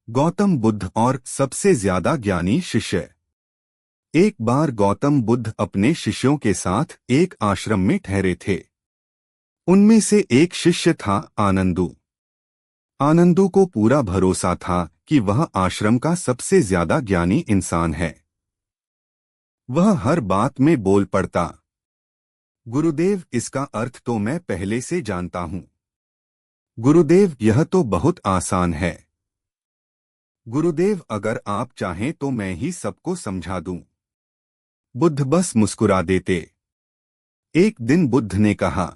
गौतम बुद्ध और सबसे ज्यादा ज्ञानी शिष्य। एक बार गौतम बुद्ध अपने शिष्यों के साथ एक आश्रम में ठहरे थे। उनमें से एक शिष्य था आनंदु। आनंदु को पूरा भरोसा था कि वह आश्रम का सबसे ज्यादा ज्ञानी इंसान है। वह हर बात में बोल पड़ता, गुरुदेव, इसका अर्थ तो मैं पहले से जानता हूँ। गुरुदेव, यह तो बहुत आसान है। गुरुदेव, अगर आप चाहें तो मैं ही सबको समझा दूं। बुद्ध बस मुस्कुरा देते। एक दिन बुद्ध ने कहा,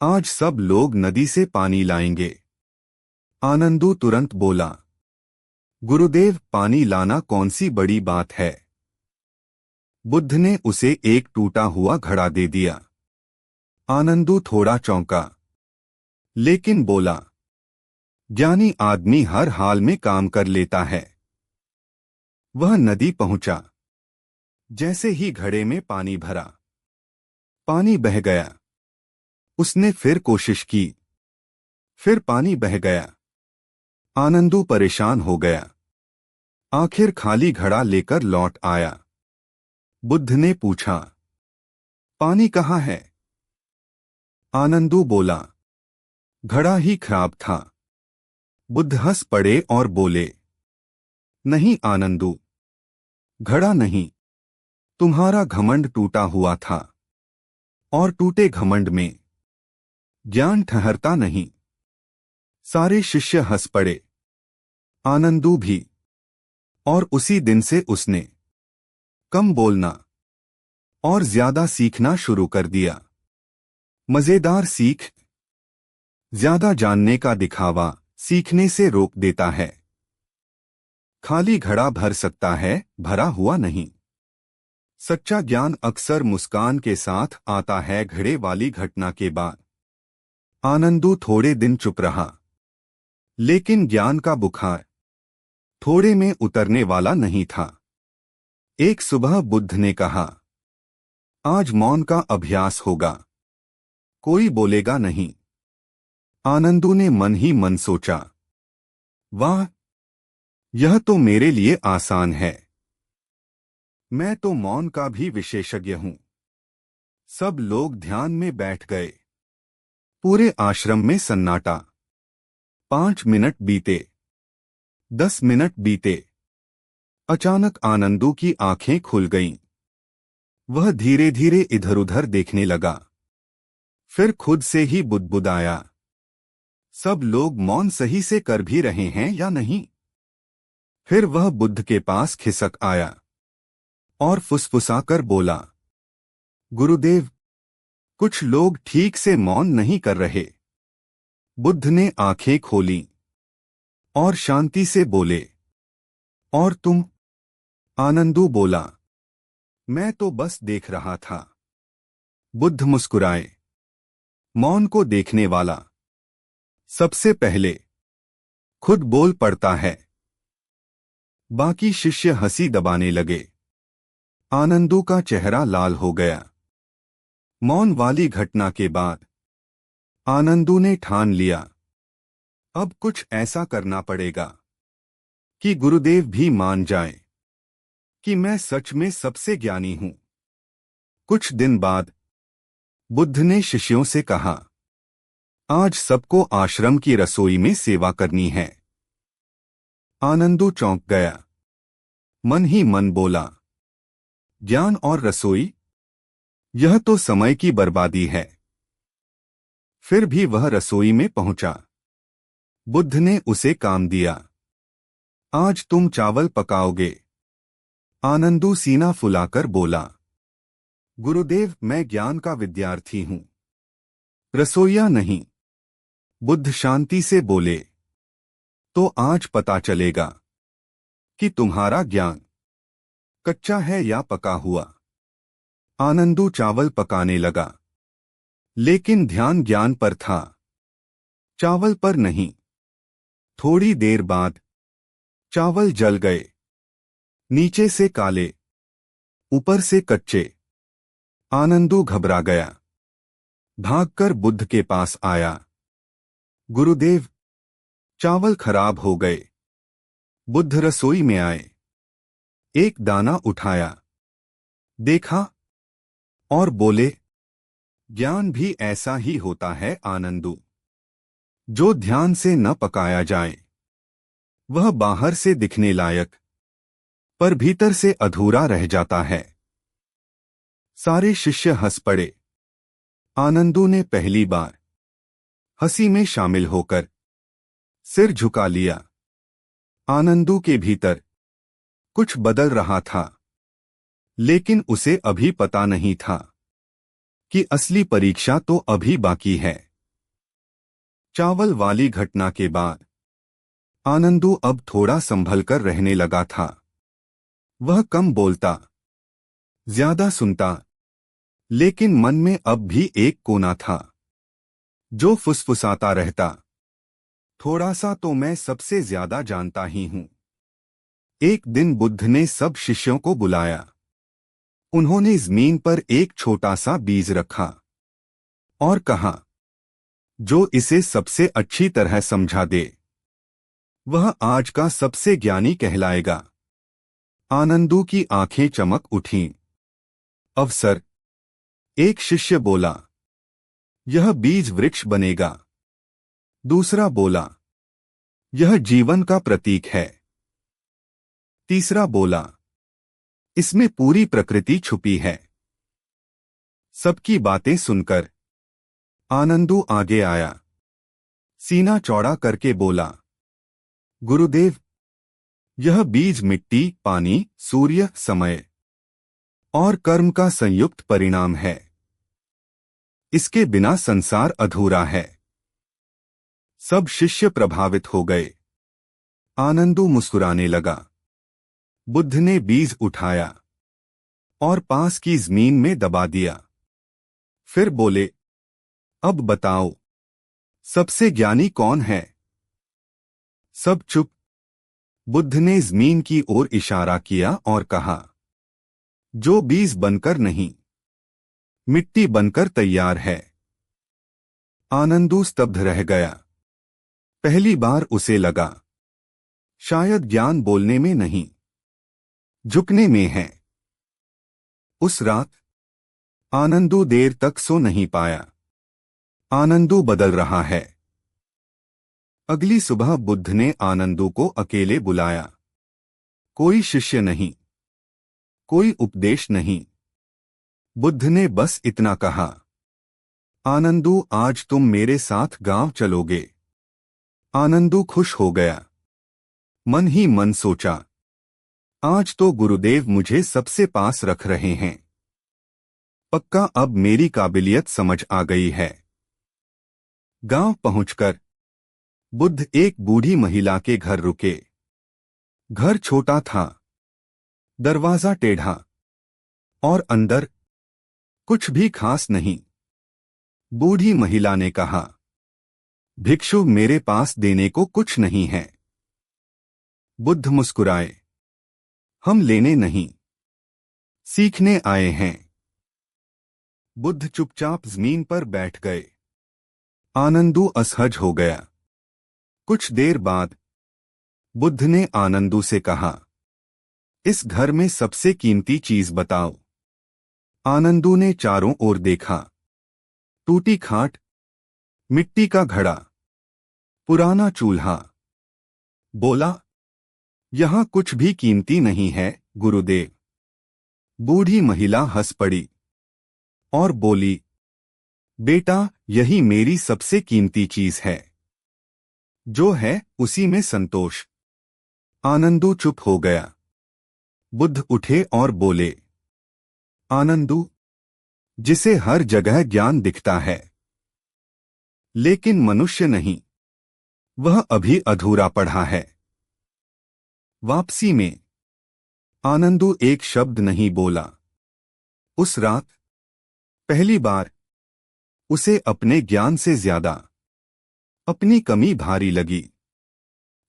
आज सब लोग नदी से पानी लाएंगे। आनंदु तुरंत बोला, गुरुदेव, पानी लाना कौन सी बड़ी बात है। बुद्ध ने उसे एक टूटा हुआ घड़ा दे दिया। आनंदु थोड़ा चौंका, लेकिन बोला, ज्ञानी आदमी हर हाल में काम कर लेता है। वह नदी पहुंचा। जैसे ही घड़े में पानी भरा, पानी बह गया। उसने फिर कोशिश की, फिर पानी बह गया। आनंदु परेशान हो गया। आखिर खाली घड़ा लेकर लौट आया। बुद्ध ने पूछा, पानी कहाँ है। आनंदु बोला, घड़ा ही खराब था। बुद्ध हंस पड़े और बोले, नहीं आनंदु, घड़ा नहीं, तुम्हारा घमंड टूटा हुआ था। और टूटे घमंड में ज्ञान ठहरता नहीं। सारे शिष्य हंस पड़े, आनंदु भी। और उसी दिन से उसने कम बोलना और ज्यादा सीखना शुरू कर दिया। मजेदार सीख। ज्यादा जानने का दिखावा सीखने से रोक देता है। खाली घड़ा भर सकता है, भरा हुआ नहीं। सच्चा ज्ञान अक्सर मुस्कान के साथ आता है। घड़े वाली घटना के बाद आनंदु थोड़े दिन चुप रहा, लेकिन ज्ञान का बुखार थोड़े में उतरने वाला नहीं था। एक सुबह बुद्ध ने कहा, आज मौन का अभ्यास होगा, कोई बोलेगा नहीं। आनंदु ने मन ही मन सोचा, वाह, यह तो मेरे लिए आसान है। मैं तो मौन का भी विशेषज्ञ हूं। सब लोग ध्यान में बैठ गए। पूरे आश्रम में सन्नाटा। 5 मिनट बीते, 10 मिनट बीते। अचानक आनंदु की आंखें खुल गईं। वह धीरे धीरे इधर उधर देखने लगा। फिर खुद से ही बुदबुदाया, सब लोग मौन सही से कर भी रहे हैं या नहीं। फिर वह बुद्ध के पास खिसक आया और फुसफुसाकर बोला, गुरुदेव, कुछ लोग ठीक से मौन नहीं कर रहे। बुद्ध ने आंखें खोलीं और शांति से बोले, और तुम। आनंदु बोला, मैं तो बस देख रहा था। बुद्ध मुस्कुराए। मौन को देखने वाला सबसे पहले खुद बोल पड़ता है। बाकी शिष्य हंसी दबाने लगे। आनंदु का चेहरा लाल हो गया। मौन वाली घटना के बाद आनंदु ने ठान लिया, अब कुछ ऐसा करना पड़ेगा कि गुरुदेव भी मान जाए कि मैं सच में सबसे ज्ञानी हूं। कुछ दिन बाद बुद्ध ने शिष्यों से कहा, आज सबको आश्रम की रसोई में सेवा करनी है। आनंदु चौंक गया। मन ही मन बोला, ज्ञान और रसोई, यह तो समय की बर्बादी है। फिर भी वह रसोई में पहुंचा। बुद्ध ने उसे काम दिया, आज तुम चावल पकाओगे। आनंदु सीना फुलाकर बोला, गुरुदेव, मैं ज्ञान का विद्यार्थी हूं, रसोइया नहीं। बुद्ध शांति से बोले, तो आज पता चलेगा कि तुम्हारा ज्ञान कच्चा है या पका हुआ। आनंदु चावल पकाने लगा, लेकिन ध्यान ज्ञान पर था, चावल पर नहीं। थोड़ी देर बाद चावल जल गए, नीचे से काले, ऊपर से कच्चे। आनंदु घबरा गया। भागकर बुद्ध के पास आया, गुरुदेव, चावल खराब हो गए। बुद्ध रसोई में आए, एक दाना उठाया, देखा और बोले, ज्ञान भी ऐसा ही होता है आनंदू। जो ध्यान से न पकाया जाए वह बाहर से दिखने लायक पर भीतर से अधूरा रह जाता है। सारे शिष्य हंस पड़े। आनंदू ने पहली बार हंसी में शामिल होकर सिर झुका लिया। आनंदू के भीतर कुछ बदल रहा था, लेकिन उसे अभी पता नहीं था कि असली परीक्षा तो अभी बाकी है। चावल वाली घटना के बाद आनंदू अब थोड़ा संभल कर रहने लगा था। वह कम बोलता, ज्यादा सुनता, लेकिन मन में अब भी एक कोना था जो फुसफुसाता रहता, थोड़ा सा तो मैं सबसे ज्यादा जानता ही हूं। एक दिन बुद्ध ने सब शिष्यों को बुलाया। उन्होंने जमीन पर एक छोटा सा बीज रखा और कहा, जो इसे सबसे अच्छी तरह समझा दे वह आज का सबसे ज्ञानी कहलाएगा। आनंदू की आंखें चमक उठीं। अवसर, एक शिष्य बोला, यह बीज वृक्ष बनेगा। दूसरा बोला, यह जीवन का प्रतीक है। तीसरा बोला, इसमें पूरी प्रकृति छुपी है। सबकी बातें सुनकर आनंदू आगे आया, सीना चौड़ा करके बोला, गुरुदेव, यह बीज मिट्टी, पानी, सूर्य, समय और कर्म का संयुक्त परिणाम है। इसके बिना संसार अधूरा है। सब शिष्य प्रभावित हो गए। आनंदू मुस्कुराने लगा। बुद्ध ने बीज उठाया और पास की जमीन में दबा दिया। फिर बोले, अब बताओ, सबसे ज्ञानी कौन है? सब चुप। बुद्ध ने जमीन की ओर इशारा किया और कहा, जो बीज बनकर नहीं, मिट्टी बनकर तैयार है। आनंदू स्तब्ध रह गया। पहली बार उसे लगा, शायद ज्ञान बोलने में नहीं, झुकने में है। उस रात आनंदू देर तक सो नहीं पाया। आनंदू बदल रहा है। अगली सुबह बुद्ध ने आनंदू को अकेले बुलाया। कोई शिष्य नहीं, कोई उपदेश नहीं। बुद्ध ने बस इतना कहा, आनंदू, आज तुम मेरे साथ गांव चलोगे। आनंदू खुश हो गया। मन ही मन सोचा, आज तो गुरुदेव मुझे सबसे पास रख रहे हैं। पक्का अब मेरी काबिलियत समझ आ गई है। गांव पहुंचकर बुद्ध एक बूढ़ी महिला के घर रुके। घर छोटा था, दरवाजा टेढ़ा और अंदर कुछ भी खास नहीं। बूढ़ी महिला ने कहा, भिक्षु, मेरे पास देने को कुछ नहीं है। बुद्ध मुस्कुराए, हम लेने नहीं, सीखने आए हैं। बुद्ध चुपचाप जमीन पर बैठ गए। आनंदू असहज हो गया। कुछ देर बाद बुद्ध ने आनंदू से कहा, इस घर में सबसे कीमती चीज बताओ। आनंदू ने चारों ओर देखा। टूटी खाट, मिट्टी का घड़ा, पुराना चूल्हा। बोला, यहां कुछ भी कीमती नहीं है गुरुदेव। बूढ़ी महिला हंस पड़ी और बोली, बेटा, यही मेरी सबसे कीमती चीज है। जो है उसी में संतोष। आनंदू चुप हो गया। बुद्ध उठे और बोले, आनंदू, जिसे हर जगह ज्ञान दिखता है लेकिन मनुष्य नहीं, वह अभी अधूरा पड़ा है। वापसी में आनंदू एक शब्द नहीं बोला। उस रात पहली बार उसे अपने ज्ञान से ज्यादा अपनी कमी भारी लगी।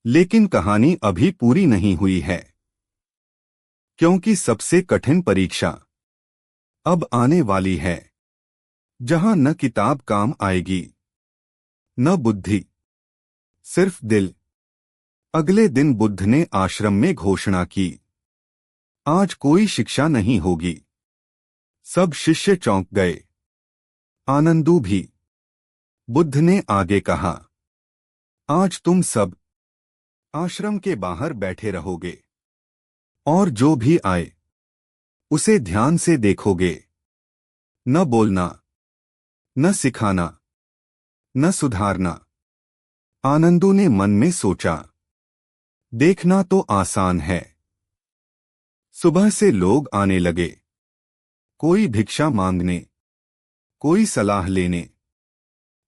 लेकिन कहानी अभी पूरी नहीं हुई है, क्योंकि सबसे कठिन परीक्षा अब आने वाली है, जहां न किताब काम आएगी, न बुद्धि, सिर्फ दिल। अगले दिन बुद्ध ने आश्रम में घोषणा की, आज कोई शिक्षा नहीं होगी। सब शिष्य चौंक गए, आनंदू भी। बुद्ध ने आगे कहा, आज तुम सब आश्रम के बाहर बैठे रहोगे और जो भी आए उसे ध्यान से देखोगे। न बोलना, न सिखाना, न सुधारना। आनंदू ने मन में सोचा, देखना तो आसान है। सुबह से लोग आने लगे, कोई भिक्षा मांगने, कोई सलाह लेने,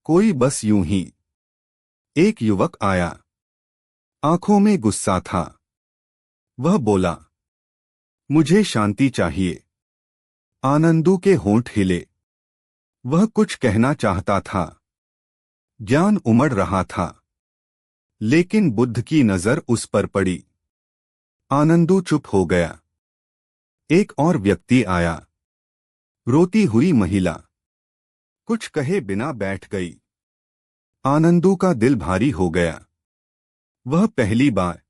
कोई बस यूं ही। एक युवक आया, आंखों में गुस्सा था। वह बोला, मुझे शांति चाहिए। आनंदू के होंठ हिले। वह कुछ कहना चाहता था, ज्ञान उमड़ रहा था, लेकिन बुद्ध की नजर उस पर पड़ी। आनंदू चुप हो गया। एक और व्यक्ति आया, रोती हुई महिला, कुछ कहे बिना बैठ गई। आनंदू का दिल भारी हो गया। वह पहली बार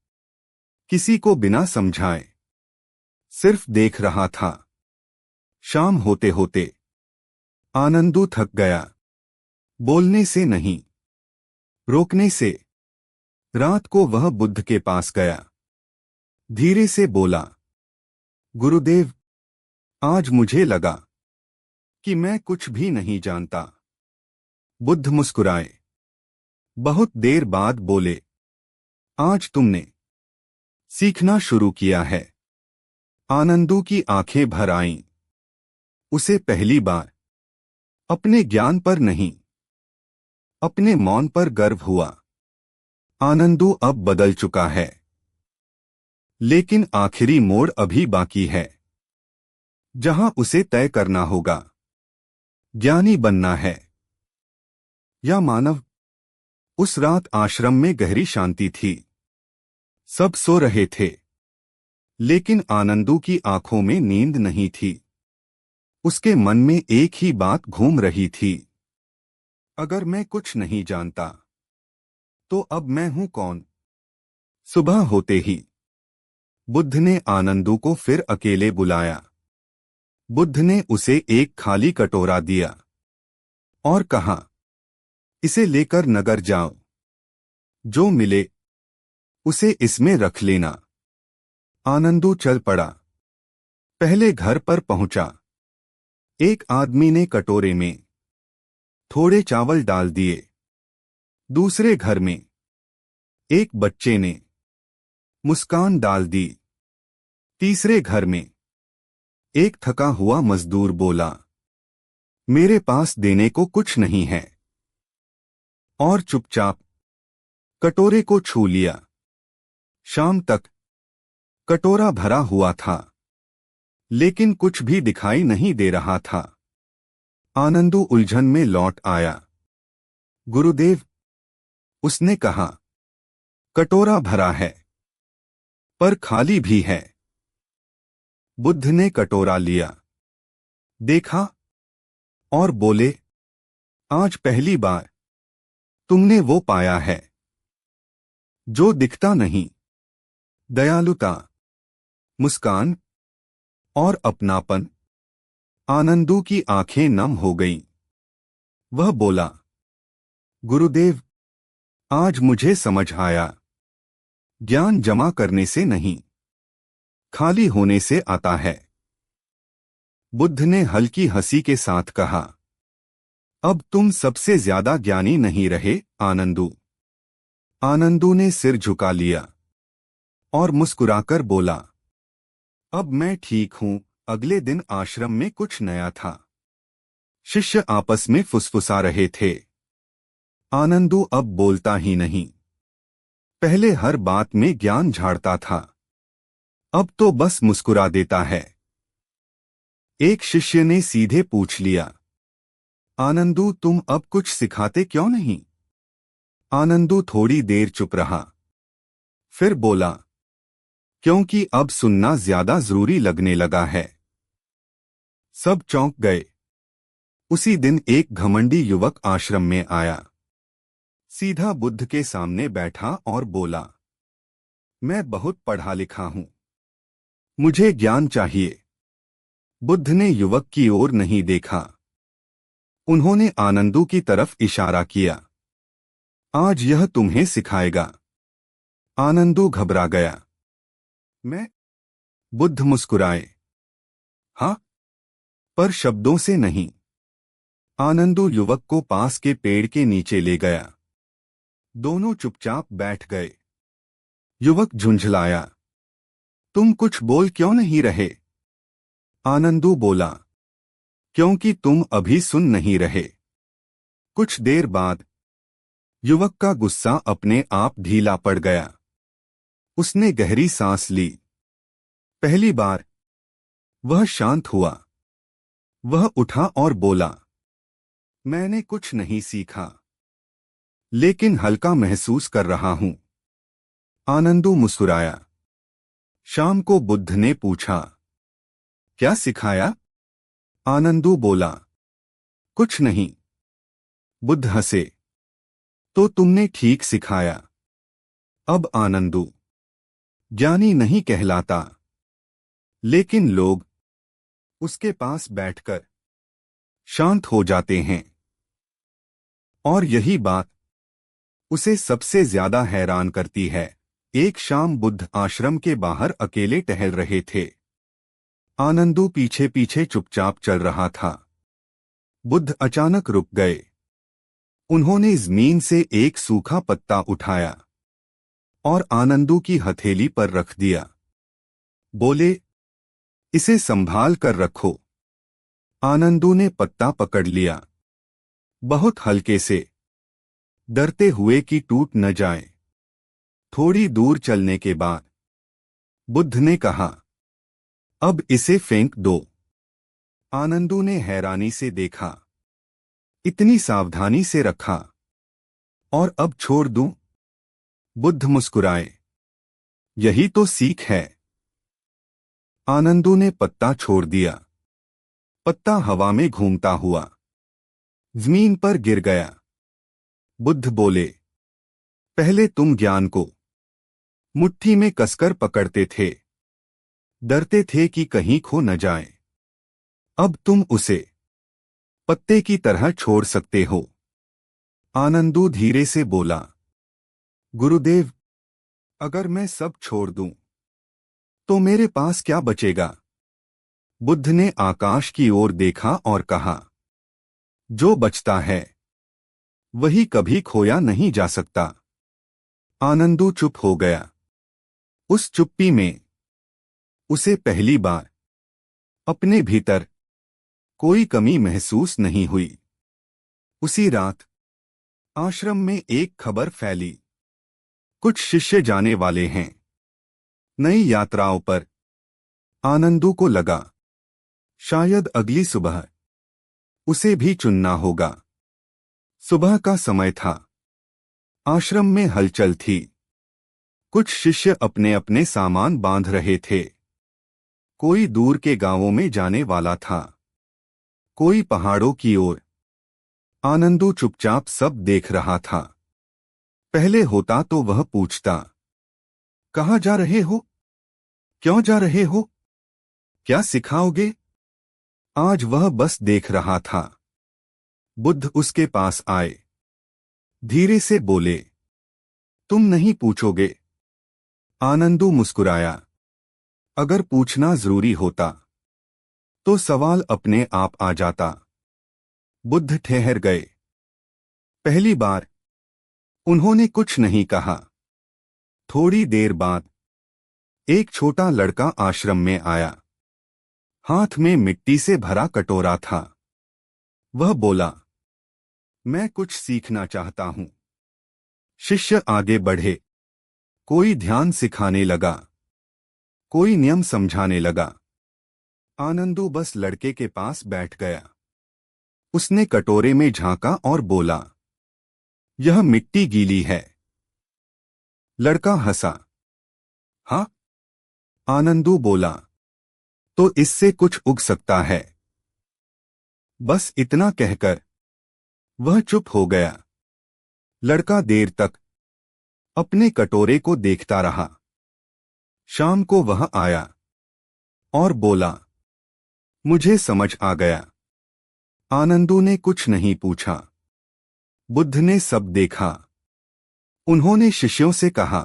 किसी को बिना समझाए सिर्फ देख रहा था। शाम होते होते आनंदू थक गया, बोलने से नहीं, रोकने से। रात को वह बुद्ध के पास गया, धीरे से बोला, गुरुदेव, आज मुझे लगा कि मैं कुछ भी नहीं जानता। बुद्ध मुस्कुराए। बहुत देर बाद बोले, आज तुमने सीखना शुरू किया है। आनंदू की आंखें भर आईं। उसे पहली बार अपने ज्ञान पर नहीं, अपने मौन पर गर्व हुआ। आनंदू अब बदल चुका है, लेकिन आखिरी मोड़ अभी बाकी है, जहां उसे तय करना होगा, ज्ञानी बनना है या मानव। उस रात आश्रम में गहरी शांति थी। सब सो रहे थे, लेकिन आनंदू की आंखों में नींद नहीं थी। उसके मन में एक ही बात घूम रही थी, अगर मैं कुछ नहीं जानता तो अब मैं हूं कौन। सुबह होते ही बुद्ध ने आनंदू को फिर अकेले बुलाया। बुद्ध ने उसे एक खाली कटोरा दिया और कहा, इसे लेकर नगर जाओ, जो मिले उसे इसमें रख लेना। आनंदू चल पड़ा। पहले घर पर पहुंचा। एक आदमी ने कटोरे में थोड़े चावल डाल दिए। दूसरे घर में एक बच्चे ने मुस्कान डाल दी। तीसरे घर में एक थका हुआ मजदूर बोला, मेरे पास देने को कुछ नहीं है, और चुपचाप कटोरे को छू लिया। शाम तक कटोरा भरा हुआ था, लेकिन कुछ भी दिखाई नहीं दे रहा था। आनंदू उलझन में लौट आया। गुरुदेव, उसने कहा, कटोरा भरा है, पर खाली भी है। बुद्ध ने कटोरा लिया, देखा और बोले, आज पहली बार तुमने वो पाया है जो दिखता नहीं, दयालुता, मुस्कान और अपनापन। आनंदू की आंखें नम हो गईं। वह बोला, गुरुदेव, आज मुझे समझ आया, ज्ञान जमा करने से नहीं, खाली होने से आता है। बुद्ध ने हल्की हंसी के साथ कहा, अब तुम सबसे ज्यादा ज्ञानी नहीं रहे, आनंदू। आनंदू ने सिर झुका लिया और मुस्कुराकर बोला, अब मैं ठीक हूं। अगले दिन आश्रम में कुछ नया था। शिष्य आपस में फुसफुसा रहे थे। आनंदू अब बोलता ही नहीं। पहले हर बात में ज्ञान झाड़ता था, अब तो बस मुस्कुरा देता है। एक शिष्य ने सीधे पूछ लिया, आनंदू, तुम अब कुछ सिखाते क्यों नहीं? आनंदू थोड़ी देर चुप रहा, फिर बोला, क्योंकि अब सुनना ज्यादा जरूरी लगने लगा है। सब चौंक गए। उसी दिन एक घमंडी युवक आश्रम में आया। सीधा बुद्ध के सामने बैठा और बोला, मैं बहुत पढ़ा लिखा हूं, मुझे ज्ञान चाहिए। बुद्ध ने युवक की ओर नहीं देखा। उन्होंने आनंदू की तरफ इशारा किया। आज यह तुम्हें सिखाएगा। आनंदू घबरा गया। मैं? बुद्ध मुस्कुराए। हाँ, पर शब्दों से नहीं। आनंदू युवक को पास के पेड़ के नीचे ले गया। दोनों चुपचाप बैठ गए। युवक झुंझलाया। तुम कुछ बोल क्यों नहीं रहे? आनंदू बोला, क्योंकि तुम अभी सुन नहीं रहे। कुछ देर बाद युवक का गुस्सा अपने आप ढीला पड़ गया। उसने गहरी सांस ली। पहली बार वह शांत हुआ। वह उठा और बोला, मैंने कुछ नहीं सीखा, लेकिन हल्का महसूस कर रहा हूं। आनंदू मुस्कुराया। शाम को बुद्ध ने पूछा, क्या सिखाया? आनंदू बोला, कुछ नहीं। बुद्ध हंसे। तो तुमने ठीक सिखाया। अब आनंदू ज्ञानी नहीं कहलाता, लेकिन लोग उसके पास बैठकर शांत हो जाते हैं। और यही बात उसे सबसे ज्यादा हैरान करती है। एक शाम बुद्ध आश्रम के बाहर अकेले टहल रहे थे। आनंदू पीछे पीछे चुपचाप चल रहा था। बुद्ध अचानक रुक गए। उन्होंने जमीन से एक सूखा पत्ता उठाया और आनंदू की हथेली पर रख दिया। बोले, इसे संभाल कर रखो। आनंदू ने पत्ता पकड़ लिया, बहुत हल्के से, डरते हुए कि टूट न जाए। थोड़ी दूर चलने के बाद बुद्ध ने कहा, अब इसे फेंक दो। आनंदू ने हैरानी से देखा। इतनी सावधानी से रखा, और अब छोड़ दूं? बुद्ध मुस्कुराए। यही तो सीख है। आनंदू ने पत्ता छोड़ दिया। पत्ता हवा में घूमता हुआ जमीन पर गिर गया। बुद्ध बोले, पहले तुम ज्ञान को मुट्ठी में कसकर पकड़ते थे, डरते थे कि कहीं खो न जाए। अब तुम उसे पत्ते की तरह छोड़ सकते हो। आनंदू धीरे से बोला, गुरुदेव, अगर मैं सब छोड़ दूं, तो मेरे पास क्या बचेगा? बुद्ध ने आकाश की ओर देखा और कहा, जो बचता है वही कभी खोया नहीं जा सकता। आनंदू चुप हो गया। उस चुप्पी में उसे पहली बार अपने भीतर कोई कमी महसूस नहीं हुई। उसी रात आश्रम में एक खबर फैली, कुछ शिष्य जाने वाले हैं नई यात्राओं पर। आनंदू को लगा, शायद अगली सुबह उसे भी चुनना होगा। सुबह का समय था। आश्रम में हलचल थी। कुछ शिष्य अपने अपने सामान बांध रहे थे। कोई दूर के गांवों में जाने वाला था, कोई पहाड़ों की ओर। आनंदू चुपचाप सब देख रहा था। पहले होता तो वह पूछता, कहाँ जा रहे हो? क्यों जा रहे हो? क्या सिखाओगे? आज वह बस देख रहा था। बुद्ध उसके पास आए। धीरे से बोले, तुम नहीं पूछोगे? आनंदू मुस्कुराया। अगर पूछना जरूरी होता तो सवाल अपने आप आ जाता। बुद्ध ठहर गए। पहली बार उन्होंने कुछ नहीं कहा। थोड़ी देर बाद एक छोटा लड़का आश्रम में आया। हाथ में मिट्टी से भरा कटोरा था। वह बोला, मैं कुछ सीखना चाहता हूं। शिष्य आगे बढ़े। कोई ध्यान सिखाने लगा, कोई नियम समझाने लगा। आनंदू बस लड़के के पास बैठ गया। उसने कटोरे में झांका और बोला, यह मिट्टी गीली है। लड़का हंसा। हाँ? आनंदू बोला, तो इससे कुछ उग सकता है। बस इतना कहकर वह चुप हो गया। लड़का देर तक अपने कटोरे को देखता रहा। शाम को वह आया और बोला, मुझे समझ आ गया। आनंदू ने कुछ नहीं पूछा। बुद्ध ने सब देखा। उन्होंने शिष्यों से कहा,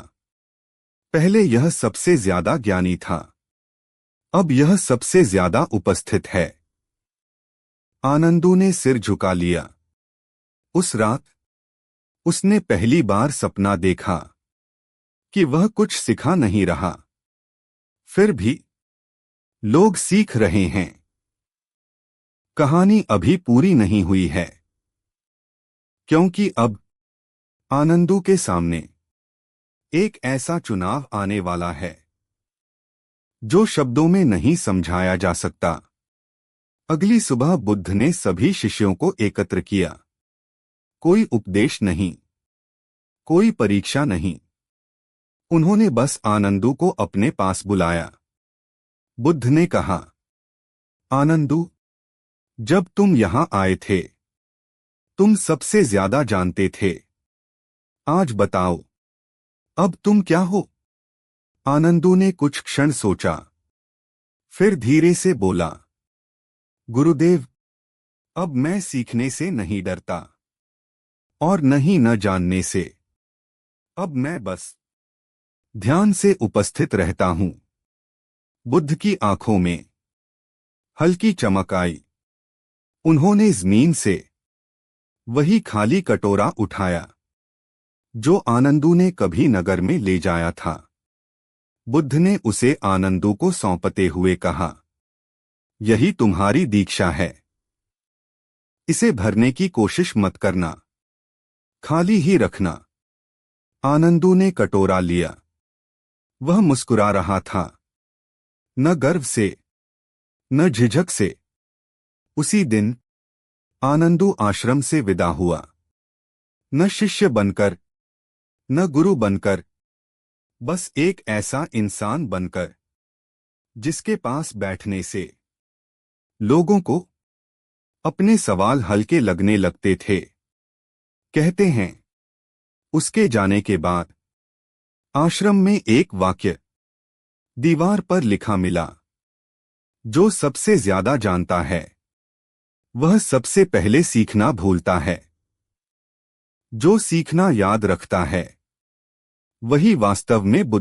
पहले यह सबसे ज्यादा ज्ञानी था, अब यह सबसे ज्यादा उपस्थित है। आनंदू ने सिर झुका लिया। उस रात उसने पहली बार सपना देखा कि वह कुछ सिखा नहीं रहा। फिर भी लोग सीख रहे हैं। कहानी अभी पूरी नहीं हुई है, क्योंकि अब आनंदू के सामने एक ऐसा चुनाव आने वाला है जो शब्दों में नहीं समझाया जा सकता। अगली सुबह बुद्ध ने सभी शिष्यों को एकत्र किया। कोई उपदेश नहीं, कोई परीक्षा नहीं। उन्होंने बस आनंदू को अपने पास बुलाया। बुद्ध ने कहा, आनंदू, जब तुम यहां आए थे तुम सबसे ज्यादा जानते थे। आज बताओ, अब तुम क्या हो? आनंदू ने कुछ क्षण सोचा, फिर धीरे से बोला, गुरुदेव, अब मैं सीखने से नहीं डरता और नहीं न जानने से। अब मैं बस ध्यान से उपस्थित रहता हूं। बुद्ध की आंखों में हल्की चमक आई। उन्होंने जमीन से वही खाली कटोरा उठाया जो आनंदू ने कभी नगर में ले जाया था। बुद्ध ने उसे आनंदू को सौंपते हुए कहा, यही तुम्हारी दीक्षा है। इसे भरने की कोशिश मत करना, खाली ही रखना। आनंदू ने कटोरा लिया। वह मुस्कुरा रहा था, न गर्व से न झिझक से। उसी दिन आनंदू आश्रम से विदा हुआ, न शिष्य बनकर न गुरु बनकर, बस एक ऐसा इंसान बनकर जिसके पास बैठने से लोगों को अपने सवाल हल्के लगने लगते थे। कहते हैं, उसके जाने के बाद आश्रम में एक वाक्य दीवार पर लिखा मिला, जो सबसे ज्यादा जानता है वह सबसे पहले सीखना भूलता है। जो सीखना याद रखता है वही वास्तव में बुद्धि